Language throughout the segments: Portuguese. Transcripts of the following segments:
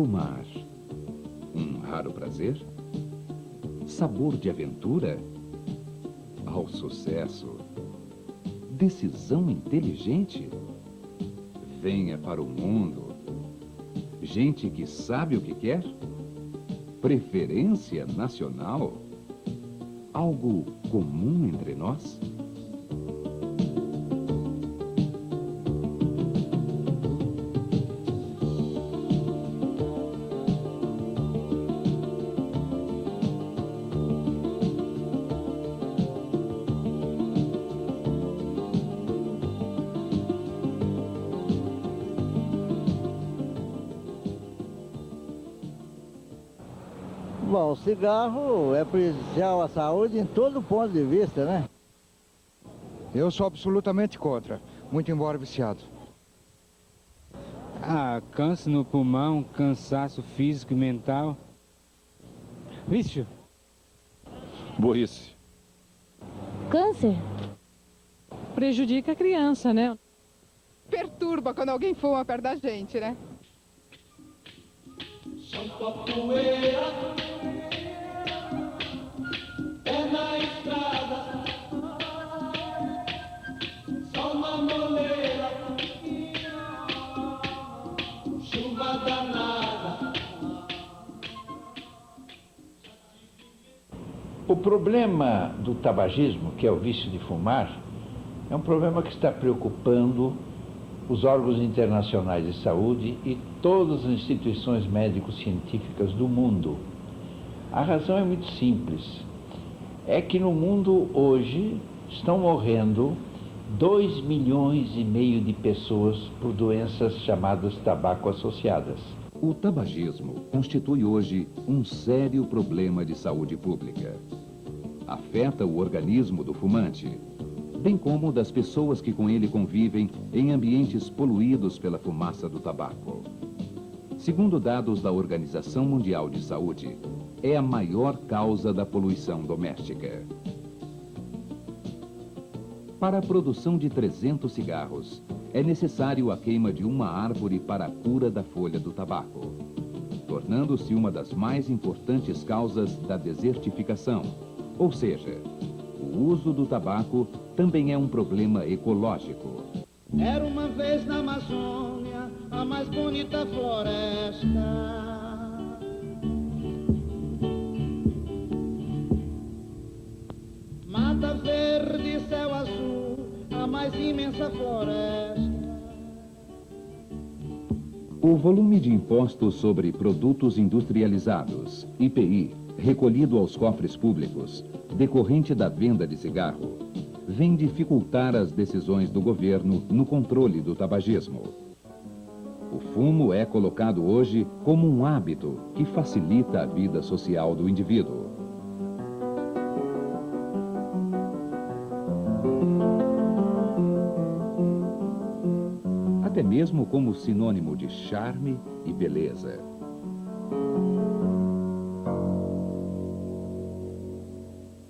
Fumar, um raro prazer? Sabor de aventura? Ao sucesso? Decisão inteligente? Venha para o mundo. Gente que sabe o que quer? Preferência nacional? Algo comum entre nós? Bom, o cigarro é prejudicial à saúde em todo ponto de vista, né? Eu sou absolutamente contra, muito embora viciado. Câncer no pulmão, cansaço físico e mental. Vício. Burrice. Câncer? Prejudica a criança, né? Perturba quando alguém fuma perto da gente, né? É na estrada, só uma moleira, chuva danada. O problema do tabagismo, que é o vício de fumar, é um problema que está preocupando os órgãos internacionais de saúde e todas as instituições médico-científicas do mundo. A razão é muito simples. É que no mundo hoje estão morrendo 2,5 milhões de pessoas por doenças chamadas tabaco-associadas. O tabagismo constitui hoje um sério problema de saúde pública. Afeta o organismo do fumante, bem como das pessoas que com ele convivem em ambientes poluídos pela fumaça do tabaco. Segundo dados da Organização Mundial de Saúde, é a maior causa da poluição doméstica. Para a produção de 300 cigarros, é necessário a queima de uma árvore para a cura da folha do tabaco, tornando-se uma das mais importantes causas da desertificação, ou seja, o uso do tabaco também é um problema ecológico. Era uma vez na Amazônia a mais bonita floresta. Mata verde, céu azul, a mais imensa floresta. O volume de impostos sobre produtos industrializados, IPI, recolhido aos cofres públicos, decorrente da venda de cigarro, vem dificultar as decisões do governo no controle do tabagismo. O fumo é colocado hoje como um hábito que facilita a vida social do indivíduo. Até mesmo como sinônimo de charme e beleza.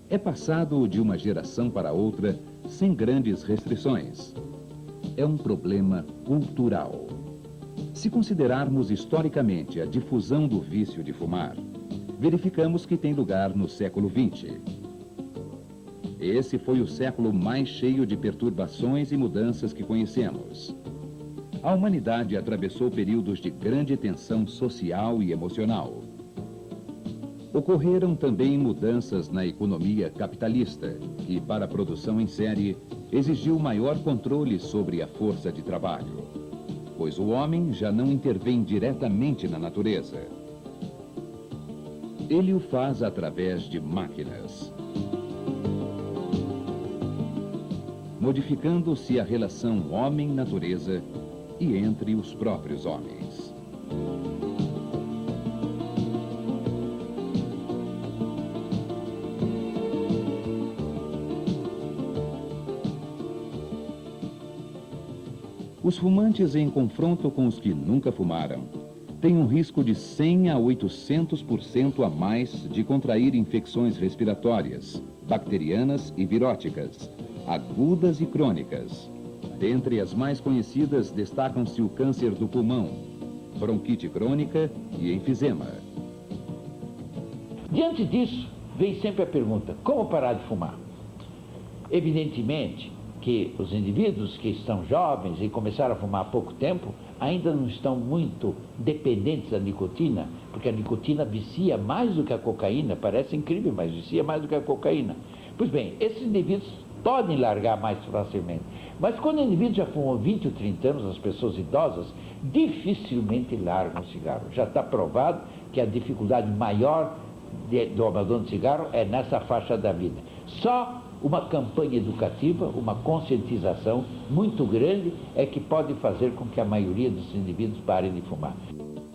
É passado de uma geração para outra sem grandes restrições. É um problema cultural. Se considerarmos historicamente a difusão do vício de fumar, verificamos que tem lugar no século XX. Esse foi o século mais cheio de perturbações e mudanças que conhecemos. A humanidade atravessou períodos de grande tensão social e emocional. Ocorreram também mudanças na economia capitalista, que, para a produção em série, exigiu maior controle sobre a força de trabalho, pois o homem já não intervém diretamente na natureza. Ele o faz através de máquinas, modificando-se a relação homem-natureza e entre os próprios homens. Os fumantes, em confronto com os que nunca fumaram, têm um risco de 100 a 800% a mais de contrair infecções respiratórias, bacterianas e viróticas, agudas e crônicas. Dentre as mais conhecidas destacam-se o câncer do pulmão, bronquite crônica e enfisema. Diante disso, vem sempre a pergunta: como parar de fumar? Evidentemente que os indivíduos que estão jovens e começaram a fumar há pouco tempo ainda não estão muito dependentes da nicotina, porque a nicotina vicia mais do que a cocaína, parece incrível, mas vicia mais do que a cocaína. Pois bem, esses indivíduos podem largar mais facilmente, mas quando o indivíduo já fumou 20 ou 30 anos, as pessoas idosas, dificilmente largam o cigarro. Já está provado que a dificuldade maior do abandono de cigarro é nessa faixa da vida. Só uma campanha educativa, uma conscientização muito grande é que pode fazer com que a maioria dos indivíduos parem de fumar.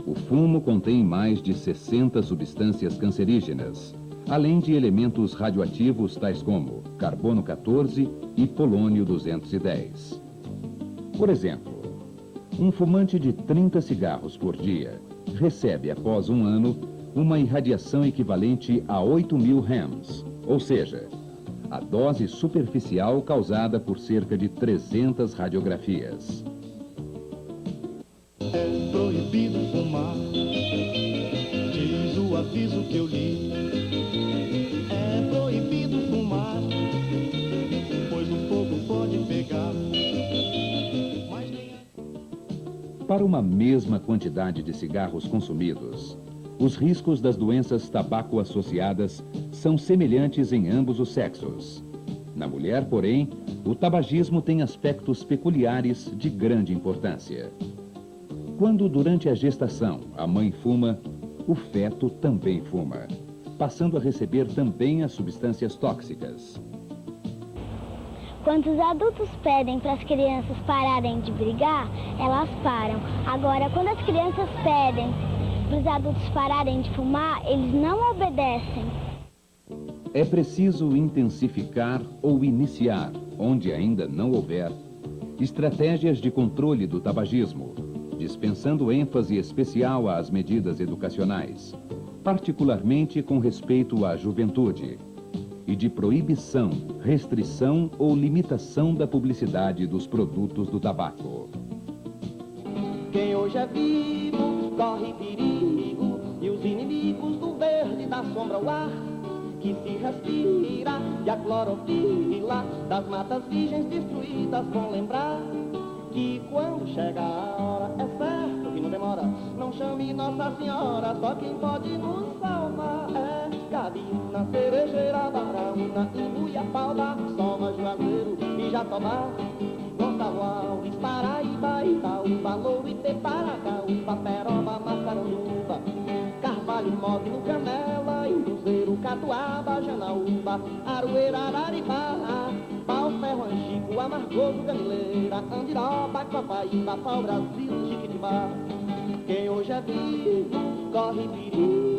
O fumo contém mais de 60 substâncias cancerígenas, além de elementos radioativos tais como carbono 14 e polônio 210. Por exemplo, um fumante de 30 cigarros por dia recebe, após um ano, uma irradiação equivalente a 8.000 rams, ou seja, a dose superficial causada por cerca de 300 radiografias. É proibido fumar, diz o aviso que eu li. É proibido fumar, pois o fogo pode pegar. Mas nem... Para uma mesma quantidade de cigarros consumidos, os riscos das doenças tabaco-associadas são semelhantes em ambos os sexos. Na mulher, porém, o tabagismo tem aspectos peculiares de grande importância. Quando, durante a gestação, a mãe fuma, o feto também fuma, passando a receber também as substâncias tóxicas. Quando os adultos pedem para as crianças pararem de brigar, elas param. Agora, quando as crianças pedem para os adultos pararem de fumar, eles não obedecem. É preciso intensificar ou iniciar, onde ainda não houver, estratégias de controle do tabagismo, dispensando ênfase especial às medidas educacionais, particularmente com respeito à juventude, e de proibição, restrição ou limitação da publicidade dos produtos do tabaco. Quem hoje é vivo corre perigo, e os inimigos do verde dá sombra ao ar que se respira, e a clorofila das matas virgens destruídas vão lembrar que quando chega a hora, é certo que não demora. Não chame Nossa Senhora, só quem pode nos salvar é Cabina, Cerejeira, Baraúna, Imbuia, Paula, Soma, Juazeiro e Jatobá, Gonçalo Alves, Paraíba, Itaúba, Louité, Paracaúba, Peroba, Massaranduba, Carvalho, Mogno, Canela, Cruzeiro, Catuaba, Janaúba, Aroeira, Araribá, Pau, Ferro, Anchico, Amargoso, Gamileira, Andiroba, Copaíba, Pau, Brasil, Chiquitibá. Quem hoje é vivo corre perigo.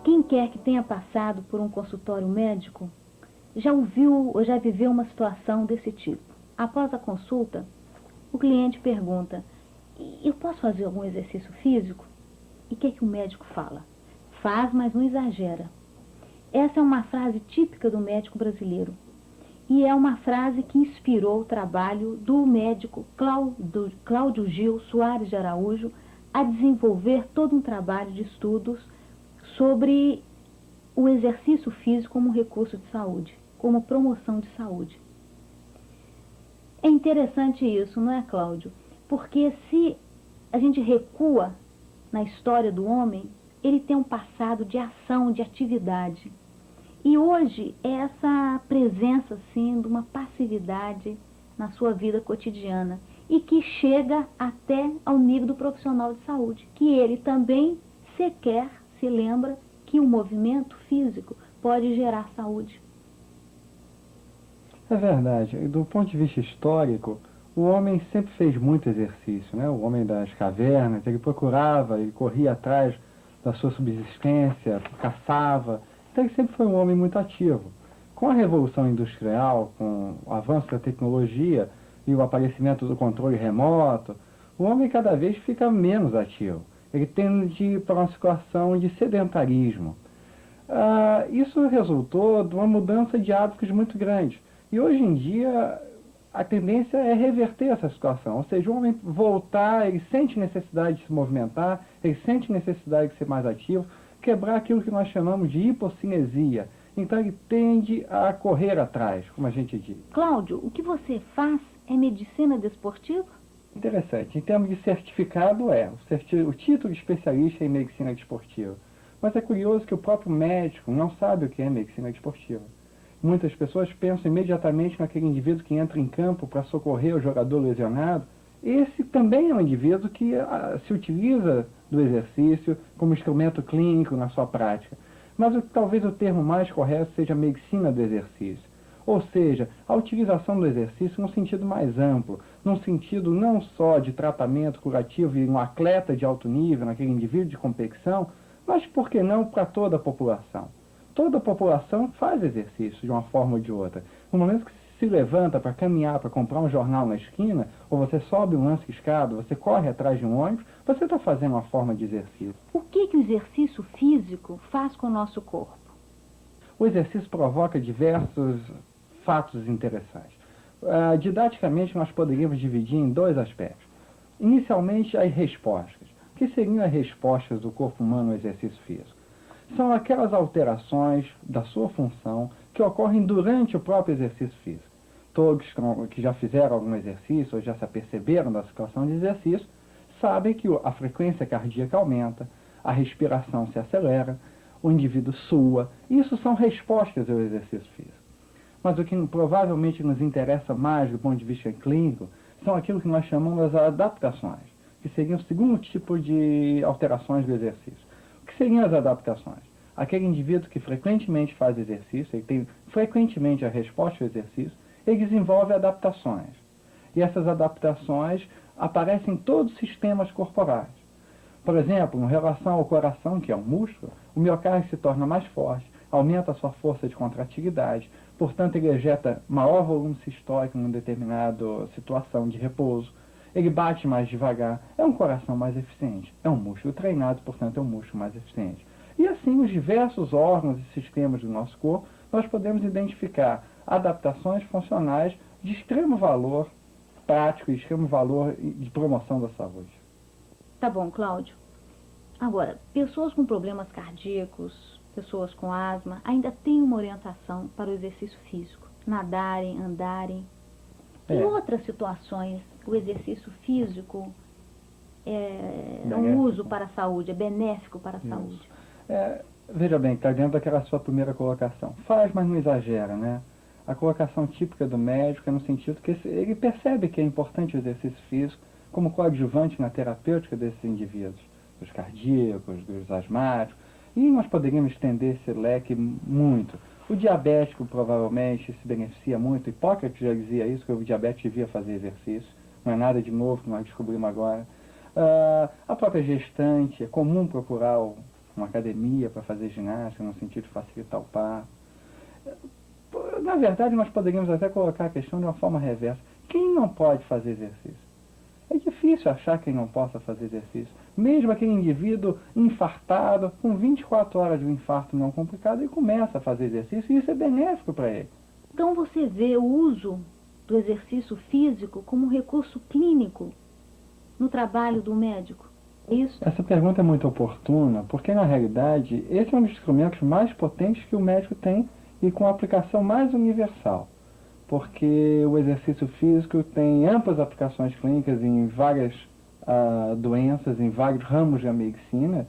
Quem quer que tenha passado por um consultório médico já ouviu ou já viveu uma situação desse tipo. Após a consulta, o cliente pergunta: eu posso fazer algum exercício físico? E o que o médico fala? Faz, mas não exagera. Essa é uma frase típica do médico brasileiro. E é uma frase que inspirou o trabalho do médico Cláudio Gil Soares de Araújo a desenvolver todo um trabalho de estudos sobre o exercício físico como recurso de saúde, como promoção de saúde. É interessante isso, não é, Cláudio? Porque se a gente recua na história do homem, ele tem um passado de ação, de atividade. E hoje é essa presença, assim, de uma passividade na sua vida cotidiana e que chega até ao nível do profissional de saúde, que ele também sequer se lembra que o movimento físico pode gerar saúde. É verdade. Do ponto de vista histórico, o homem sempre fez muito exercício, né? O homem das cavernas, ele procurava, ele corria atrás da sua subsistência, caçava. Então ele sempre foi um homem muito ativo. Com a Revolução Industrial, com o avanço da tecnologia e o aparecimento do controle remoto, o homem cada vez fica menos ativo. Ele tende para uma situação de sedentarismo. Isso resultou de uma mudança de hábitos muito grande. E hoje em dia, a tendência é reverter essa situação. Ou seja, o homem voltar, ele sente necessidade de se movimentar, ele sente necessidade de ser mais ativo, quebrar aquilo que nós chamamos de hipocinesia. Então ele tende a correr atrás, como a gente diz. Cláudio, o que você faz é medicina desportiva? Interessante. Em termos de certificado, o título de especialista em medicina desportiva. Mas é curioso que o próprio médico não sabe o que é medicina desportiva. Muitas pessoas pensam imediatamente naquele indivíduo que entra em campo para socorrer o jogador lesionado. Esse também é um indivíduo que se utiliza do exercício como instrumento clínico na sua prática. Mas talvez o termo mais correto seja medicina do exercício. Ou seja, a utilização do exercício num sentido mais amplo, num sentido não só de tratamento curativo em um atleta de alto nível, naquele indivíduo de competição, mas por que não para toda a população? Toda a população faz exercício de uma forma ou de outra. No momento que se levanta para caminhar, para comprar um jornal na esquina, ou você sobe um lance escada, você corre atrás de um ônibus, você está fazendo uma forma de exercício. O que o exercício físico faz com o nosso corpo? O exercício provoca diversos fatos interessantes. Didaticamente, nós poderíamos dividir em dois aspectos. Inicialmente, as respostas. O que seriam as respostas do corpo humano ao exercício físico? São aquelas alterações da sua função que ocorrem durante o próprio exercício físico. Todos que já fizeram algum exercício ou já se aperceberam da situação de exercício sabem que a frequência cardíaca aumenta, a respiração se acelera, o indivíduo sua. Isso são respostas ao exercício físico. Mas o que provavelmente nos interessa mais do ponto de vista clínico são aquilo que nós chamamos de adaptações, que seriam o segundo tipo de alterações do exercício. O que seriam as adaptações? Aquele indivíduo que frequentemente faz exercício, ele tem frequentemente a resposta ao exercício, ele desenvolve adaptações. E essas adaptações aparecem em todos os sistemas corporais. Por exemplo, em relação ao coração, que é um músculo, o miocárdio se torna mais forte, aumenta a sua força de contratividade, portanto ele ejeta maior volume sistólico em uma determinada situação de repouso, ele bate mais devagar, é um coração mais eficiente, é um músculo treinado, portanto é um músculo mais eficiente. E assim, os diversos órgãos e sistemas do nosso corpo, nós podemos identificar adaptações funcionais de extremo valor prático e extremo valor de promoção da saúde. Tá bom, Cláudio. Agora, pessoas com problemas cardíacos, pessoas com asma, ainda têm uma orientação para o exercício físico. Nadarem, andarem. Em outras situações, o exercício físico é um uso para a saúde, é benéfico para a saúde. Veja bem, está dentro daquela sua primeira colocação. Faz, mas não exagera, né? A colocação típica do médico é no sentido que ele percebe que é importante o exercício físico como coadjuvante na terapêutica desses indivíduos, dos cardíacos, dos asmáticos, e nós poderíamos estender esse leque muito. O diabético provavelmente se beneficia muito, Hipócrates já dizia isso, que o diabético devia fazer exercício, não é nada de novo que nós descobrimos agora. A própria gestante, é comum procurar uma academia para fazer ginástica, no sentido de facilitar o parto. Na verdade, nós poderíamos até colocar a questão de uma forma reversa. Quem não pode fazer exercício? É difícil achar quem não possa fazer exercício. Mesmo aquele indivíduo infartado, com 24 horas de um infarto não complicado, ele começa a fazer exercício e isso é benéfico para ele. Então você vê o uso do exercício físico como um recurso clínico no trabalho do médico? É isso? Essa pergunta é muito oportuna, porque na realidade esse é um dos instrumentos mais potentes que o médico tem e com a aplicação mais universal. Porque o exercício físico tem amplas aplicações clínicas em várias doenças, em vários ramos da medicina.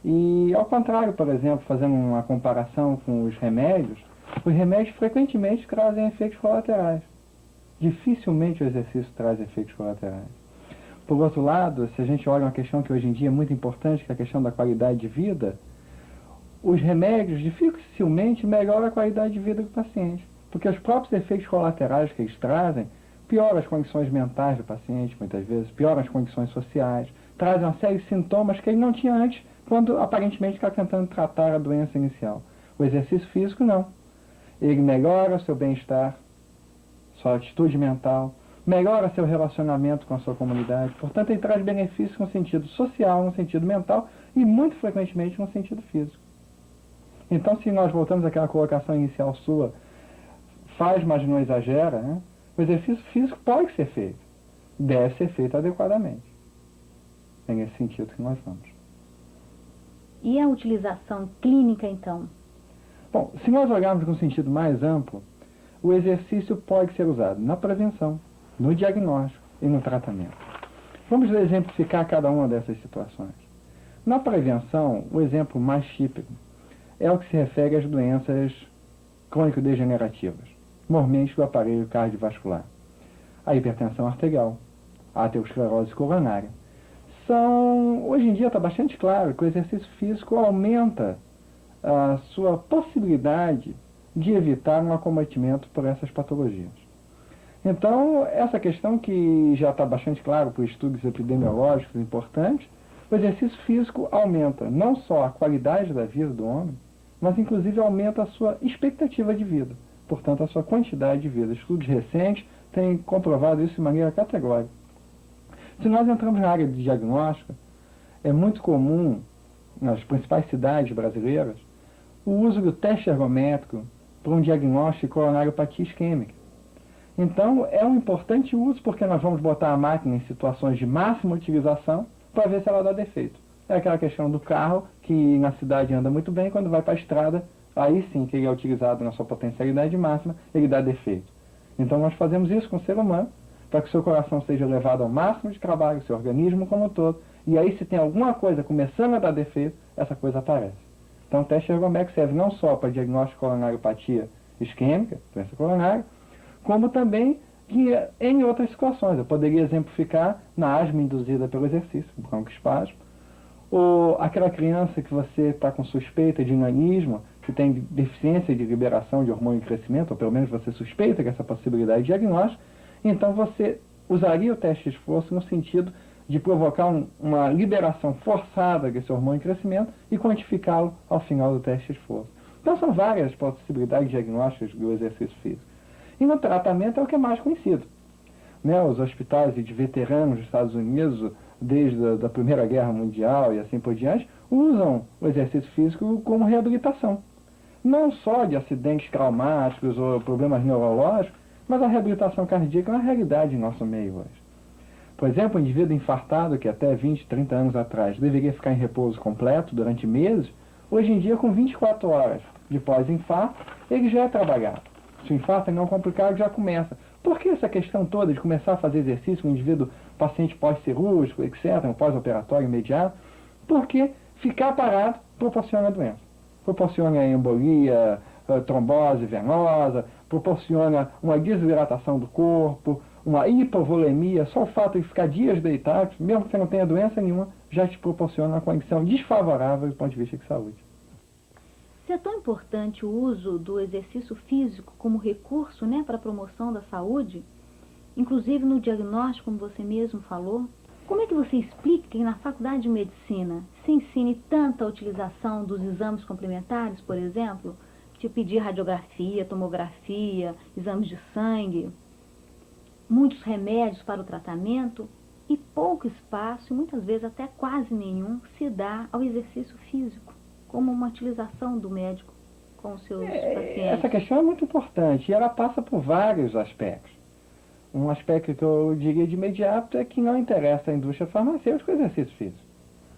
E, ao contrário, por exemplo, fazendo uma comparação com os remédios frequentemente trazem efeitos colaterais. Dificilmente o exercício traz efeitos colaterais. Por outro lado, se a gente olha uma questão que hoje em dia é muito importante, que é a questão da qualidade de vida, os remédios dificilmente melhoram a qualidade de vida do paciente. porque os próprios efeitos colaterais que eles trazem pioram as condições mentais do paciente, muitas vezes, pioram as condições sociais, trazem uma série de sintomas que ele não tinha antes, quando aparentemente está tentando tratar a doença inicial. O exercício físico, não. Ele melhora o seu bem-estar, sua atitude mental, melhora seu relacionamento com a sua comunidade. Portanto, ele traz benefícios no sentido social, no sentido mental e, muito frequentemente, no sentido físico. Então, se nós voltamos àquela colocação inicial sua, faz, mas não exagera, né? O exercício físico pode ser feito, deve ser feito adequadamente. É nesse sentido que nós vamos. E a utilização clínica, então? Bom, se nós olharmos com um sentido mais amplo, o exercício pode ser usado na prevenção, no diagnóstico e no tratamento. Vamos exemplificar cada uma dessas situações. Na prevenção, o exemplo mais típico é o que se refere às doenças crônico-degenerativas, normalmente do aparelho cardiovascular. A hipertensão arterial, a aterosclerose coronária. Hoje em dia está bastante claro que o exercício físico aumenta a sua possibilidade de evitar um acometimento por essas patologias. Então, essa questão que já está bastante claro por estudos epidemiológicos importantes, o exercício físico aumenta não só a qualidade da vida do homem, mas inclusive aumenta a sua expectativa de vida, portanto a sua quantidade de vida. Estudos recentes têm comprovado isso de maneira categórica. Se nós entramos na área de diagnóstico, é muito comum, nas principais cidades brasileiras, o uso do teste ergométrico para um diagnóstico de coronariopatia isquêmica. Então, é um importante uso porque nós vamos botar a máquina em situações de máxima utilização para ver se ela dá defeito. É aquela questão do carro que na cidade anda muito bem, quando vai para a estrada, aí sim que ele é utilizado na sua potencialidade máxima, ele dá defeito. Então, nós fazemos isso com o ser humano, para que o seu coração seja levado ao máximo de trabalho, o seu organismo como um todo, e aí se tem alguma coisa começando a dar defeito, essa coisa aparece. Então o teste ergométrico serve não só para diagnóstico de coronariopatia isquêmica, doença coronária, como também em outras situações. Eu poderia exemplificar na asma induzida pelo exercício, broncoespasmo, ou aquela criança que você está com suspeita de nanismo, que tem deficiência de liberação de hormônio de crescimento, ou pelo menos você suspeita que essa possibilidade de diagnóstico, então você usaria o teste de esforço no sentido de provocar uma liberação forçada desse hormônio de crescimento e quantificá-lo ao final do teste de esforço. Então são várias possibilidades diagnósticas do exercício físico. E no tratamento é o que é mais conhecido. Os hospitais de veteranos dos Estados Unidos, desde a Primeira Guerra Mundial e assim por diante, usam o exercício físico como reabilitação. Não só de acidentes traumáticos ou problemas neurológicos, mas a reabilitação cardíaca é uma realidade em nosso meio hoje. Por exemplo, o indivíduo infartado, que até 20, 30 anos atrás deveria ficar em repouso completo durante meses, hoje em dia, com 24 horas de pós-infarto, ele já é trabalhado. Se o infarto não é complicado, já começa. Por que essa questão toda de começar a fazer exercício com o indivíduo paciente pós-cirúrgico, etc., um pós-operatório imediato? Porque ficar parado proporciona doença. Proporciona embolia, trombose venosa, proporciona uma desidratação do corpo, uma hipovolemia. Só o fato de ficar dias deitado, mesmo que você não tenha doença nenhuma, já te proporciona uma condição desfavorável do ponto de vista de saúde. Se é tão importante o uso do exercício físico como recurso, para a promoção da saúde, inclusive no diagnóstico, como você mesmo falou, como é que você explica que na Faculdade de Medicina se ensine tanta utilização dos exames complementares, por exemplo, de pedir radiografia, tomografia, exames de sangue, muitos remédios para o tratamento e pouco espaço, e muitas vezes até quase nenhum, se dá ao exercício físico, como uma utilização do médico com os seus pacientes? Essa questão é muito importante e ela passa por vários aspectos. Um aspecto que eu diria de imediato é que não interessa à indústria farmacêutica o exercício físico,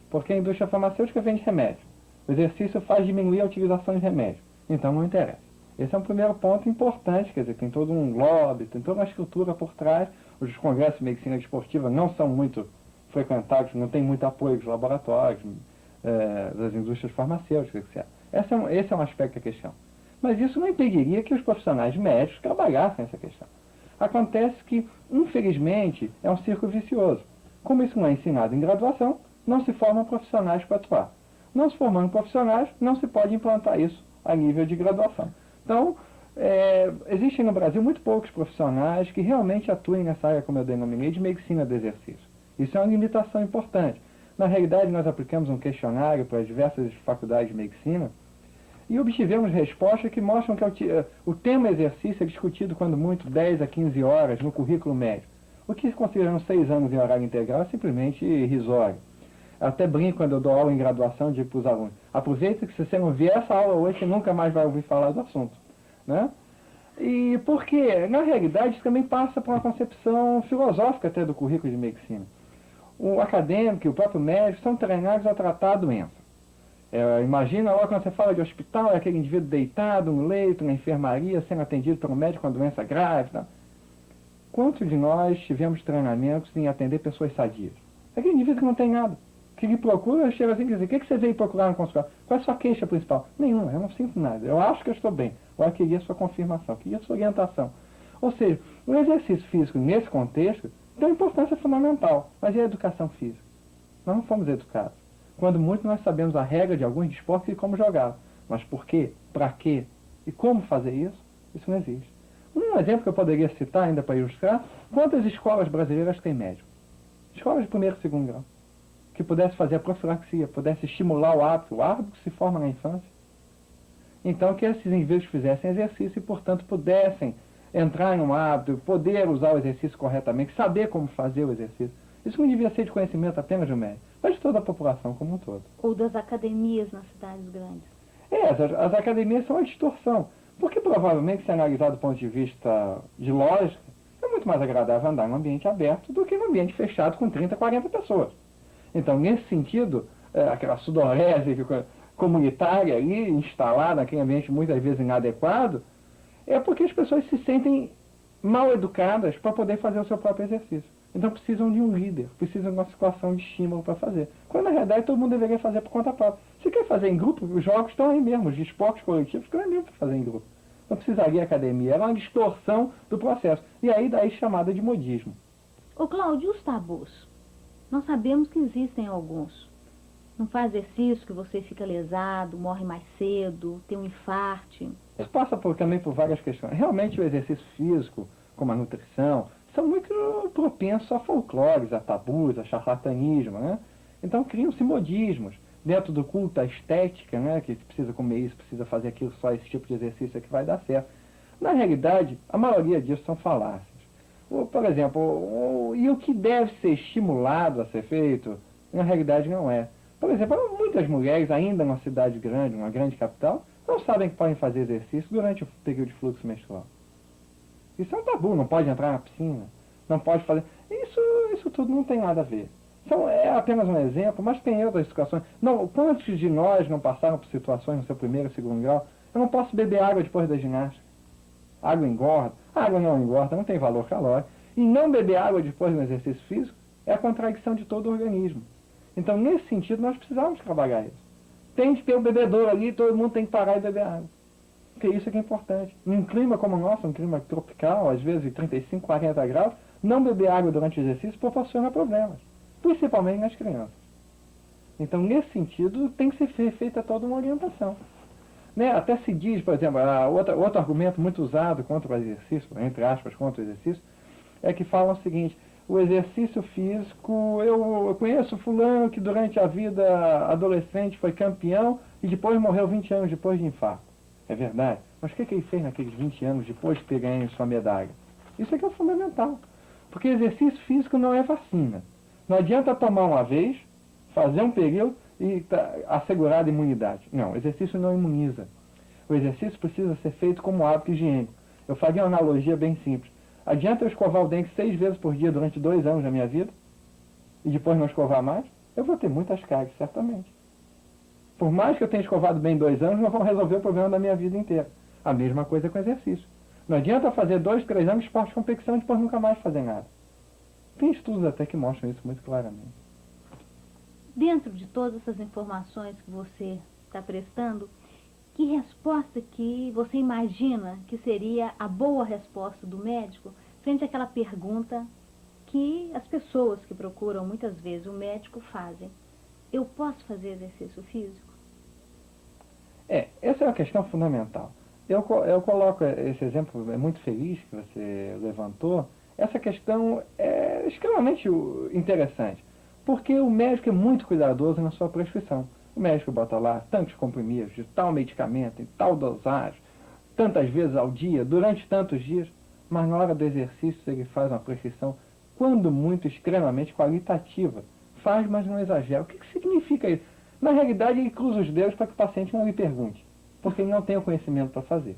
porque a indústria farmacêutica vende remédio. O exercício faz diminuir a utilização de remédio, então não interessa. Esse é um primeiro ponto importante, quer dizer, tem todo um lobby, tem toda uma estrutura por trás. Os congressos de medicina esportiva não são muito frequentados, não tem muito apoio dos laboratórios, das indústrias farmacêuticas, etc. Esse é um aspecto da questão. Mas isso não impediria que os profissionais médicos trabalhassem essa questão. Acontece que, infelizmente, é um círculo vicioso. Como isso não é ensinado em graduação, não se formam profissionais para atuar. Não se formando profissionais, não se pode implantar isso a nível de graduação. Então, Existem no Brasil muito poucos profissionais que realmente atuem nessa área, como eu denominei, de medicina do exercício. Isso é uma limitação importante. Na realidade, nós aplicamos um questionário para as diversas faculdades de medicina e obtivemos respostas que mostram que o tema exercício é discutido, quando muito, 10 a 15 horas no currículo médio. O que, considerando 6 anos em horário integral, é simplesmente irrisório. Eu até brinco quando eu dou aula em graduação, digo para os alunos: aproveita que se você não vier essa aula hoje, você nunca mais vai ouvir falar do assunto. Né? E porque, na realidade, isso também passa por uma concepção filosófica até do currículo de medicina. O acadêmico e o próprio médico são treinados a tratar a doença. Imagina logo quando você fala de hospital, é aquele indivíduo deitado no leito, na enfermaria, sendo atendido por um médico com uma doença grave. Tá? Quantos de nós tivemos treinamentos em atender pessoas sadias? Aquele indivíduo que não tem nada. Que ele procura, chega assim e diz: o que você veio procurar no consultório? Qual é a sua queixa principal? Nenhuma, eu não sinto nada. Eu acho que eu estou bem. Ou eu queria sua confirmação, queria sua orientação. Ou seja, o exercício físico nesse contexto tem uma importância fundamental. Mas e a educação física? Nós não fomos educados. Quando muito nós sabemos a regra de alguns esportes e como jogá-los. Mas por quê? Para quê? E como fazer isso? Isso não existe. Um exemplo que eu poderia citar ainda para ilustrar: quantas escolas brasileiras têm médico? Escolas de primeiro e segundo grau. Que pudesse fazer a profilaxia, pudesse estimular o hábito que se forma na infância. Então, que esses indivíduos fizessem exercício e, portanto, pudessem entrar em um hábito, poder usar o exercício corretamente, saber como fazer o exercício. Isso não devia ser de conhecimento apenas do médico, mas de toda a população como um todo. Ou das academias nas cidades grandes. As academias são uma distorção, porque provavelmente, se analisar do ponto de vista de lógica, é muito mais agradável andar em um ambiente aberto do que em um ambiente fechado com 30, 40 pessoas. Então, nesse sentido, aquela sudorese comunitária ali, instalada naquele ambiente muitas vezes inadequado, é porque as pessoas se sentem mal educadas para poder fazer o seu próprio exercício. Então precisam de um líder, precisam de uma situação de estímulo para fazer. Quando, na realidade, todo mundo deveria fazer por conta própria. Se quer fazer em grupo, os jogos estão aí mesmo, os esportes coletivos estão aí mesmo para fazer em grupo. Não precisaria academia, era uma distorção do processo. E aí daí chamada de modismo. Ô Cláudio, os tabus? Nós sabemos que existem alguns. Não faz exercício que você fica lesado, morre mais cedo, tem um infarte. Isso passa também por várias questões. Realmente o exercício físico, como a nutrição, são muito propensos a folclores, a tabus, a charlatanismo, né? Então criam-se modismos. Dentro do culto à estética, né? Que precisa comer isso, precisa fazer aquilo, só esse tipo de exercício é que vai dar certo. Na realidade, a maioria disso são falácias. Por exemplo, e o que deve ser estimulado a ser feito, na realidade não é. Por exemplo, muitas mulheres, ainda numa cidade grande, uma grande capital, não sabem que podem fazer exercício durante o período de fluxo menstrual. Isso é um tabu, não pode entrar na piscina, não pode fazer... Isso tudo não tem nada a ver. Então, é apenas um exemplo, mas tem outras situações. Não, quantos de nós não passaram por situações no seu primeiro e segundo grau? Eu não posso beber água depois da ginástica. Água engorda. A água não engorda, não tem valor calórico. E não beber água depois do exercício físico é a contradição de todo o organismo. Então, nesse sentido, nós precisamos trabalhar isso. Tem que ter o bebedouro ali, todo mundo tem que parar e beber água. Porque isso é que é importante. Num clima como o nosso, um clima tropical, às vezes de 35, 40 graus, não beber água durante o exercício proporciona problemas. Principalmente nas crianças. Então, nesse sentido, tem que ser feita toda uma orientação. Né? Até se diz, por exemplo, outro argumento muito usado contra o exercício, entre aspas, contra o exercício, é que falam o seguinte: o exercício físico, eu conheço fulano que durante a vida adolescente foi campeão e depois morreu 20 anos depois de infarto. É verdade. Mas o que ele fez naqueles 20 anos depois de ter ganho sua medalha? Isso é que é fundamental. Porque exercício físico não é vacina. Não adianta tomar uma vez, fazer um período e assegurar a imunidade. Não, o exercício não imuniza. O exercício precisa ser feito como hábito higiênico. Eu faria uma analogia bem simples. Adianta eu escovar o dente 6 vezes por dia durante 2 anos da minha vida e depois não escovar mais? Eu vou ter muitas cáries, certamente. Por mais que eu tenha escovado bem 2 anos, não vão resolver o problema da minha vida inteira. A mesma coisa com exercício. Não adianta fazer 2, 3 anos de esporte de competição e depois nunca mais fazer nada. Tem estudos até que mostram isso muito claramente. Dentro de todas essas informações que você está prestando, que resposta que você imagina que seria a boa resposta do médico frente àquela pergunta que as pessoas que procuram muitas vezes o médico fazem? Eu posso fazer exercício físico? Essa é uma questão fundamental. Eu coloco esse exemplo, é muito feliz que você levantou. Essa questão é extremamente interessante, porque o médico é muito cuidadoso na sua prescrição. O médico bota lá tantos comprimidos de tal medicamento, em tal dosagem, tantas vezes ao dia, durante tantos dias, mas na hora do exercício ele faz uma prescrição, quando muito, extremamente qualitativa. Faz, mas não exagera. O que significa isso? Na realidade, ele cruza os dedos para que o paciente não lhe pergunte, porque ele não tem o conhecimento para fazer.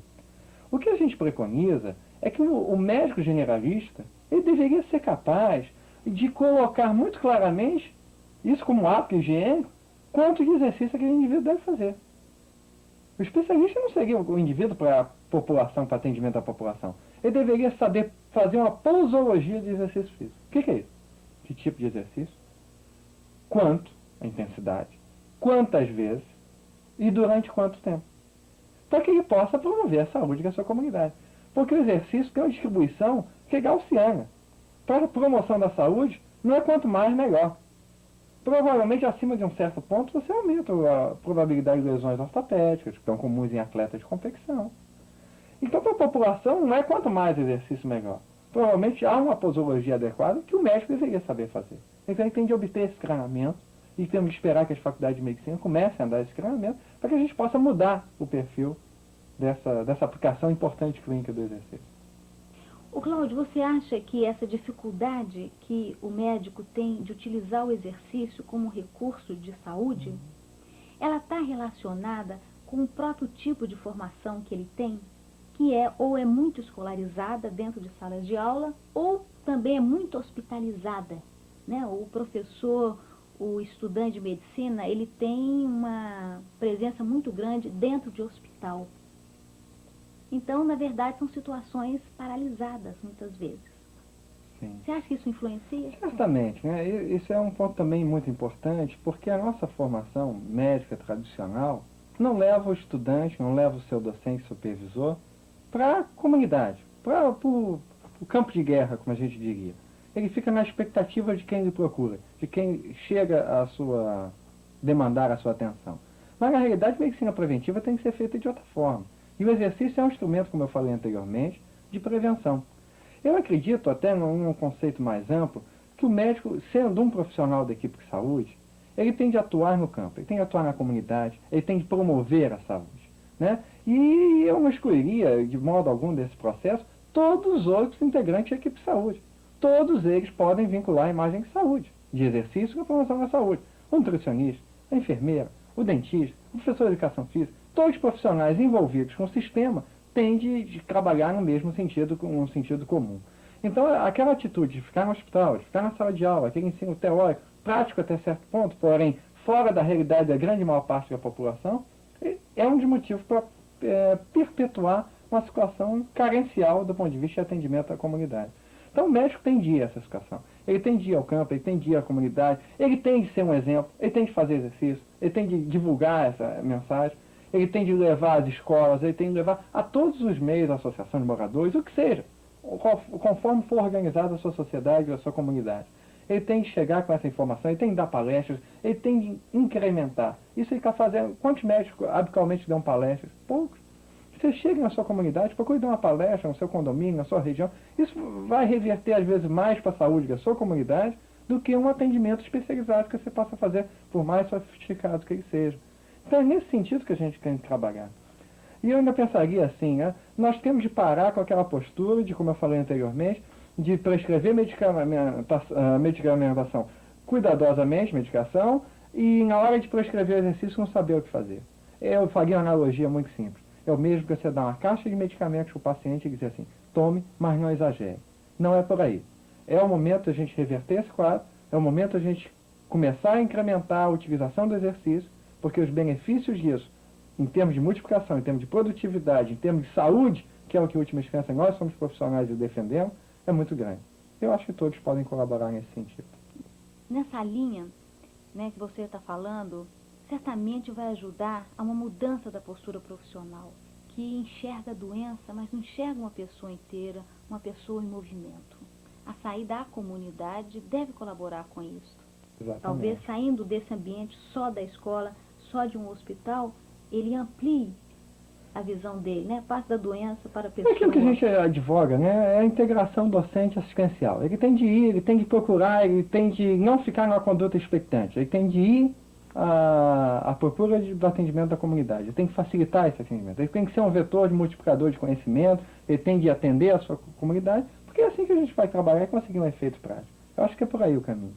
O que a gente preconiza é que o médico generalista, ele deveria ser capaz de colocar muito claramente, isso como hábito higiênico, quanto de exercício aquele indivíduo deve fazer. O especialista não seria o indivíduo para a população, para atendimento à população. Ele deveria saber fazer uma posologia de exercício físico. O que é isso? Que tipo de exercício? Quanto, a intensidade, quantas vezes e durante quanto tempo. Para que ele possa promover a saúde da sua comunidade. Porque o exercício tem uma distribuição que é gaussiana. Para a promoção da saúde, não é quanto mais, melhor. Provavelmente, acima de um certo ponto, você aumenta a probabilidade de lesões ortopédicas, que estão comuns em atletas de competição. Então, para a população, não é quanto mais exercício, melhor. Provavelmente, há uma posologia adequada que o médico deveria saber fazer. Então, ele tem de obter esse treinamento e temos de esperar que as faculdades de medicina comecem a dar esse treinamento para que a gente possa mudar o perfil dessa aplicação importante clínica do exercício. O Cláudio, você acha que essa dificuldade que o médico tem de utilizar o exercício como recurso de saúde, ela está relacionada com o próprio tipo de formação que ele tem, que ou é muito escolarizada dentro de salas de aula, ou também é muito hospitalizada, né? O professor, o estudante de medicina, ele tem uma presença muito grande dentro de hospital. Então, na verdade, são situações paralisadas, muitas vezes. Sim. Você acha que isso influencia? Certamente, né? Isso é um ponto também muito importante, porque a nossa formação médica tradicional não leva o estudante, não leva o seu docente, supervisor, para a comunidade, para o campo de guerra, como a gente diria. Ele fica na expectativa de quem ele procura, de quem chega a demandar a sua atenção. Mas, na realidade, a medicina preventiva tem que ser feita de outra forma. E o exercício é um instrumento, como eu falei anteriormente, de prevenção. Eu acredito, até num conceito mais amplo, que o médico, sendo um profissional da equipe de saúde, ele tem de atuar no campo, ele tem de atuar na comunidade, ele tem de promover a saúde, né? E eu não excluiria, de modo algum, desse processo, todos os outros integrantes da equipe de saúde. Todos eles podem vincular a imagem de saúde, de exercício com a promoção da saúde. O nutricionista, a enfermeira, o dentista, o professor de educação física, todos os profissionais envolvidos com o sistema têm de trabalhar no mesmo sentido, um sentido comum. Então, aquela atitude de ficar no hospital, de ficar na sala de aula, aquele ensino teórico, prático até certo ponto, porém fora da realidade da grande maior parte da população, é um dos motivos para perpetuar uma situação carencial do ponto de vista de atendimento à comunidade. Então, o médico tem de ir a essa situação. Ele tem de ir ao campo, ele tem de ir à comunidade, ele tem de ser um exemplo, ele tem de fazer exercício, ele tem de divulgar essa mensagem, ele tem de levar às escolas, ele tem de levar a todos os meios, a associação de moradores, o que seja, conforme for organizada a sua sociedade ou a sua comunidade. Ele tem de chegar com essa informação, ele tem de dar palestras, ele tem de incrementar. Isso ele está fazendo. Quantos médicos habitualmente dão palestras? Poucos. Você chega na sua comunidade, procure dar uma palestra no seu condomínio, na sua região. Isso vai reverter, às vezes, mais para a saúde da sua comunidade do que um atendimento especializado que você possa fazer, por mais sofisticado que ele seja. Então, é nesse sentido que a gente tem que trabalhar. E eu ainda pensaria assim, né? Nós temos de parar com aquela postura de, como eu falei anteriormente, de prescrever medicamentação cuidadosamente, medicação, e na hora de prescrever exercício não saber o que fazer. Eu faria uma analogia muito simples. É o mesmo que você dar uma caixa de medicamentos para o paciente e dizer assim, tome, mas não exagere. Não é por aí. É o momento de a gente reverter esse quadro, é o momento de a gente começar a incrementar a utilização do exercício, porque os benefícios disso, em termos de multiplicação, em termos de produtividade, em termos de saúde, que é o que, em última instância, nós somos profissionais e defendemos, é muito grande. Eu acho que todos podem colaborar nesse sentido. Nessa linha, né, que você está falando, certamente vai ajudar a uma mudança da postura profissional, que enxerga a doença, mas não enxerga uma pessoa inteira, uma pessoa em movimento. A saída da comunidade deve colaborar com isso. Exatamente. Talvez saindo desse ambiente só da escola, só de um hospital, ele amplie a visão dele, né? Parte da doença para a É pessoa. aquilo que a gente advoga, né? É a integração docente-assistencial. Ele tem de ir, ele tem de procurar, ele tem de não ficar numa conduta expectante. Ele tem de ir à procura do atendimento da comunidade. Ele tem que facilitar esse atendimento. Ele tem que ser um vetor de multiplicador de conhecimento. Ele tem de atender a sua comunidade, porque é assim que a gente vai trabalhar e conseguir um efeito prático. Eu acho que é por aí o caminho.